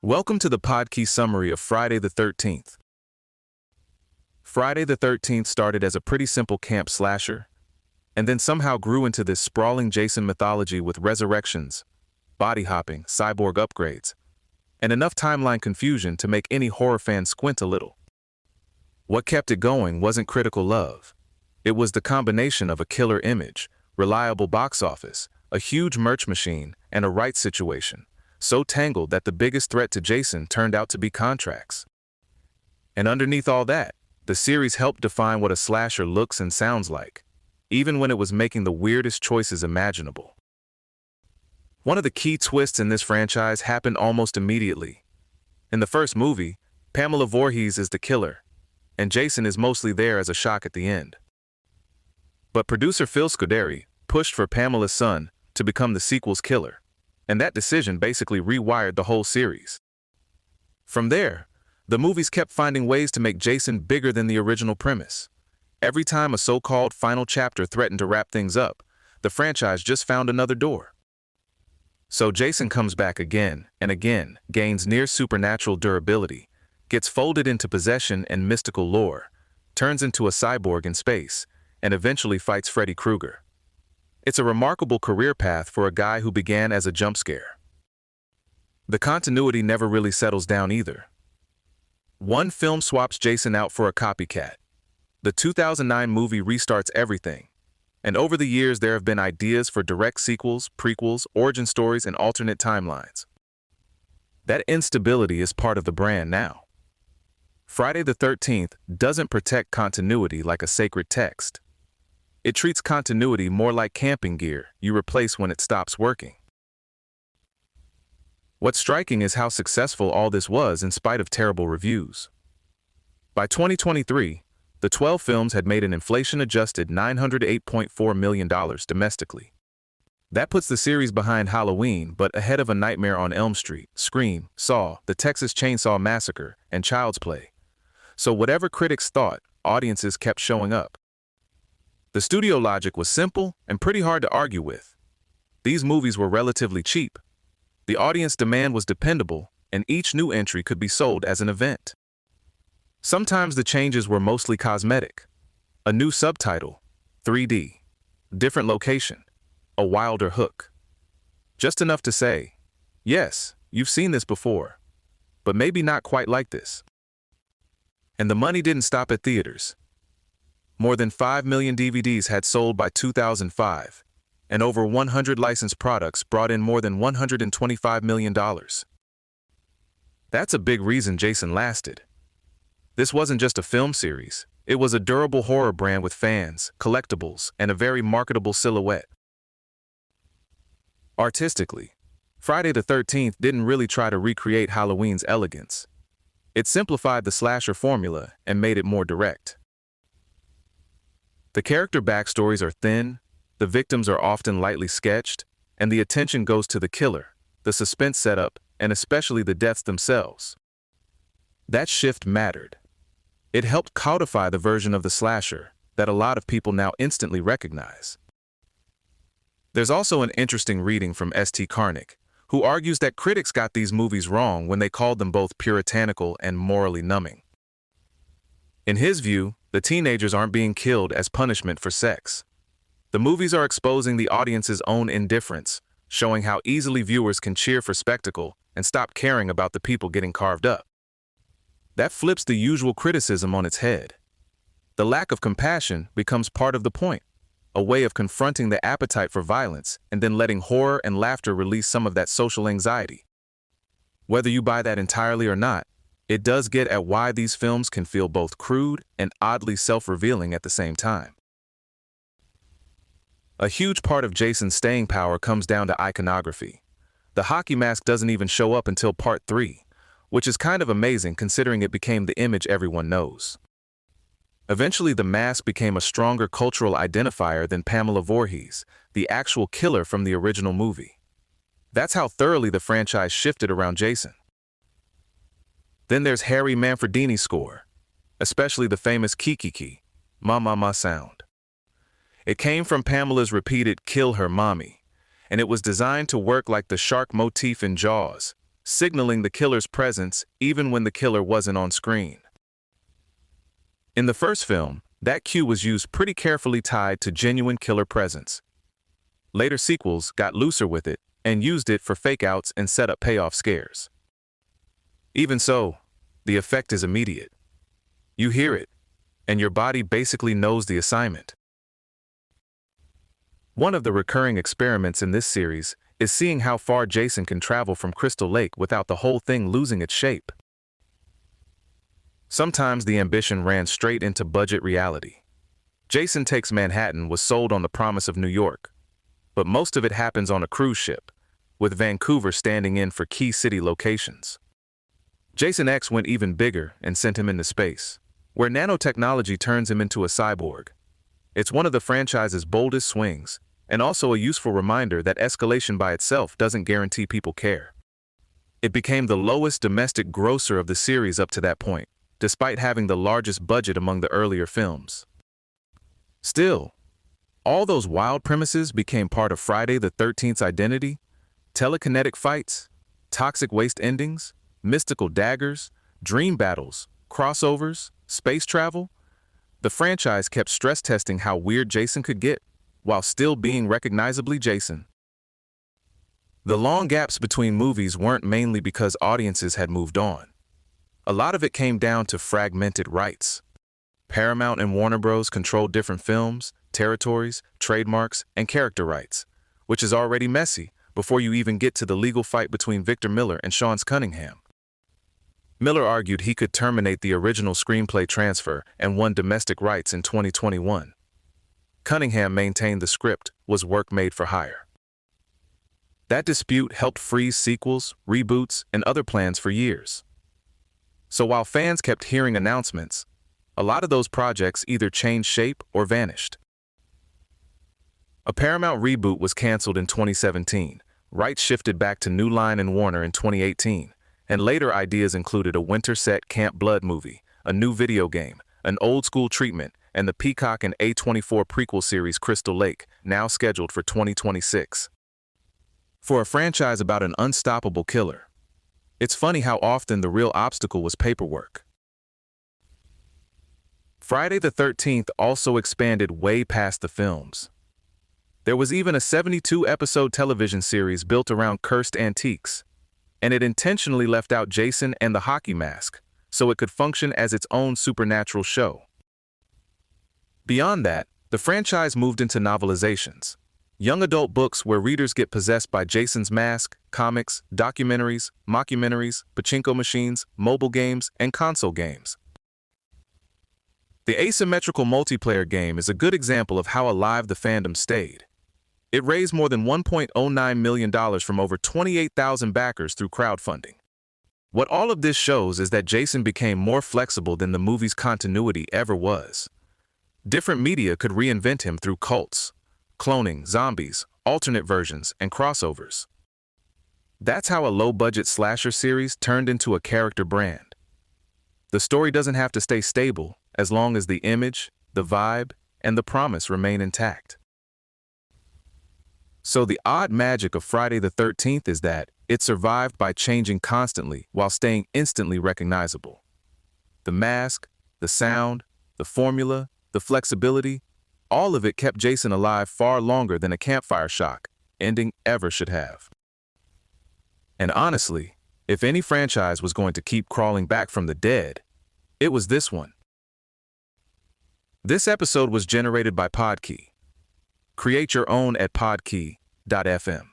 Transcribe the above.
Welcome to the podcast summary of Friday the 13th. Friday the 13th started as a pretty simple camp slasher, and then somehow grew into this sprawling Jason mythology with resurrections, body hopping, cyborg upgrades, and enough timeline confusion to make any horror fan squint a little. What kept it going wasn't critical love. It was the combination of a killer image, reliable box office, a huge merch machine, and a rights situation, so tangled that the biggest threat to Jason turned out to be contracts. And underneath all that, the series helped define what a slasher looks and sounds like, even when it was making the weirdest choices imaginable. One of the key twists in this franchise happened almost immediately. In the first movie, Pamela Voorhees is the killer, and Jason is mostly there as a shock at the end. But producer Phil Scuderi pushed for Pamela's son to become the sequel's killer, and that decision basically rewired the whole series. From there, the movies kept finding ways to make Jason bigger than the original premise. Every time a so-called final chapter threatened to wrap things up, the franchise just found another door. So Jason comes back again and again, gains near supernatural durability, gets folded into possession and mystical lore, turns into a cyborg in space, and eventually fights Freddy Krueger. It's a remarkable career path for a guy who began as a jump scare. The continuity never really settles down either. One film swaps Jason out for a copycat. The 2009 movie restarts everything. And over the years there have been ideas for direct sequels, prequels, origin stories, and alternate timelines. That instability is part of the brand now. Friday the 13th doesn't protect continuity like a sacred text. It treats continuity more like camping gear you replace when it stops working. What's striking is how successful all this was in spite of terrible reviews. By 2023, the 12 films had made an inflation-adjusted $908.4 million domestically. That puts the series behind Halloween, but ahead of A Nightmare on Elm Street, Scream, Saw, The Texas Chainsaw Massacre, and Child's Play. So whatever critics thought, audiences kept showing up. The studio logic was simple and pretty hard to argue with. These movies were relatively cheap. The audience demand was dependable, and each new entry could be sold as an event. Sometimes the changes were mostly cosmetic. A new subtitle, 3D, different location, a wilder hook. Just enough to say, yes, you've seen this before, but maybe not quite like this. And the money didn't stop at theaters. More than 5 million DVDs had sold by 2005, and over 100 licensed products brought in more than $125 million. That's a big reason Jason lasted. This wasn't just a film series, it was a durable horror brand with fans, collectibles, and a very marketable silhouette. Artistically, Friday the 13th didn't really try to recreate Halloween's elegance. It simplified the slasher formula and made it more direct. The character backstories are thin, the victims are often lightly sketched, and the attention goes to the killer, the suspense setup, and especially the deaths themselves. That shift mattered. It helped codify the version of the slasher that a lot of people now instantly recognize. There's also an interesting reading from St. Karnick, who argues that critics got these movies wrong when they called them both puritanical and morally numbing. In his view, the teenagers aren't being killed as punishment for sex. The movies are exposing the audience's own indifference, showing how easily viewers can cheer for spectacle and stop caring about the people getting carved up. That flips the usual criticism on its head. The lack of compassion becomes part of the point, a way of confronting the appetite for violence and then letting horror and laughter release some of that social anxiety. Whether you buy that entirely or not, it does get at why these films can feel both crude and oddly self-revealing at the same time. A huge part of Jason's staying power comes down to iconography. The hockey mask doesn't even show up until part 3, which is kind of amazing considering it became the image everyone knows. Eventually, the mask became a stronger cultural identifier than Pamela Voorhees, the actual killer from the original movie. That's how thoroughly the franchise shifted around Jason. Then there's Harry Manfredini's score, especially the famous Kiki, Ma Ma Ma sound. It came from Pamela's repeated "kill her mommy," and it was designed to work like the shark motif in Jaws, signaling the killer's presence even when the killer wasn't on screen. In the first film, that cue was used pretty carefully tied to genuine killer presence. Later sequels got looser with it and used it for fake-outs and set-up payoff scares. Even so, the effect is immediate. You hear it, and your body basically knows the assignment. One of the recurring experiments in this series is seeing how far Jason can travel from Crystal Lake without the whole thing losing its shape. Sometimes the ambition ran straight into budget reality. Jason Takes Manhattan was sold on the promise of New York, but most of it happens on a cruise ship, with Vancouver standing in for key city locations. Jason X went even bigger and sent him into space, where nanotechnology turns him into a cyborg. It's one of the franchise's boldest swings, and also a useful reminder that escalation by itself doesn't guarantee people care. It became the lowest domestic grosser of the series up to that point, despite having the largest budget among the earlier films. Still, all those wild premises became part of Friday the 13th's identity: telekinetic fights, toxic waste endings, mystical daggers, dream battles, crossovers, space travel. The franchise kept stress testing how weird Jason could get, while still being recognizably Jason. The long gaps between movies weren't mainly because audiences had moved on. A lot of it came down to fragmented rights. Paramount and Warner Bros. Controlled different films, territories, trademarks, and character rights, which is already messy before you even get to the legal fight between Victor Miller and Sean Cunningham. Miller argued he could terminate the original screenplay transfer and won domestic rights in 2021. Cunningham maintained the script was work made for hire. That dispute helped freeze sequels, reboots, and other plans for years. So while fans kept hearing announcements, a lot of those projects either changed shape or vanished. A Paramount reboot was canceled in 2017, rights shifted back to New Line and Warner in 2018, and later ideas included a winter-set Camp Blood movie, a new video game, an old-school treatment, and the Peacock and A24 prequel series Crystal Lake, now scheduled for 2026. For a franchise about an unstoppable killer, it's funny how often the real obstacle was paperwork. Friday the 13th also expanded way past the films. There was even a 72-episode television series built around cursed antiques, and it intentionally left out Jason and the hockey mask, so it could function as its own supernatural show. Beyond that, the franchise moved into novelizations, young adult books where readers get possessed by Jason's mask, comics, documentaries, mockumentaries, pachinko machines, mobile games, and console games. The asymmetrical multiplayer game is a good example of how alive the fandom stayed. It raised more than $1.09 million from over 28,000 backers through crowdfunding. What all of this shows is that Jason became more flexible than the movie's continuity ever was. Different media could reinvent him through cults, cloning, zombies, alternate versions, and crossovers. That's how a low-budget slasher series turned into a character brand. The story doesn't have to stay stable as long as the image, the vibe, and the promise remain intact. So the odd magic of Friday the 13th is that it survived by changing constantly while staying instantly recognizable. The mask, the sound, the formula, the flexibility, all of it kept Jason alive far longer than a campfire shock ending ever should have. And honestly, if any franchise was going to keep crawling back from the dead, it was this one. This episode was generated by Podkey. Create your own at podkey.fm.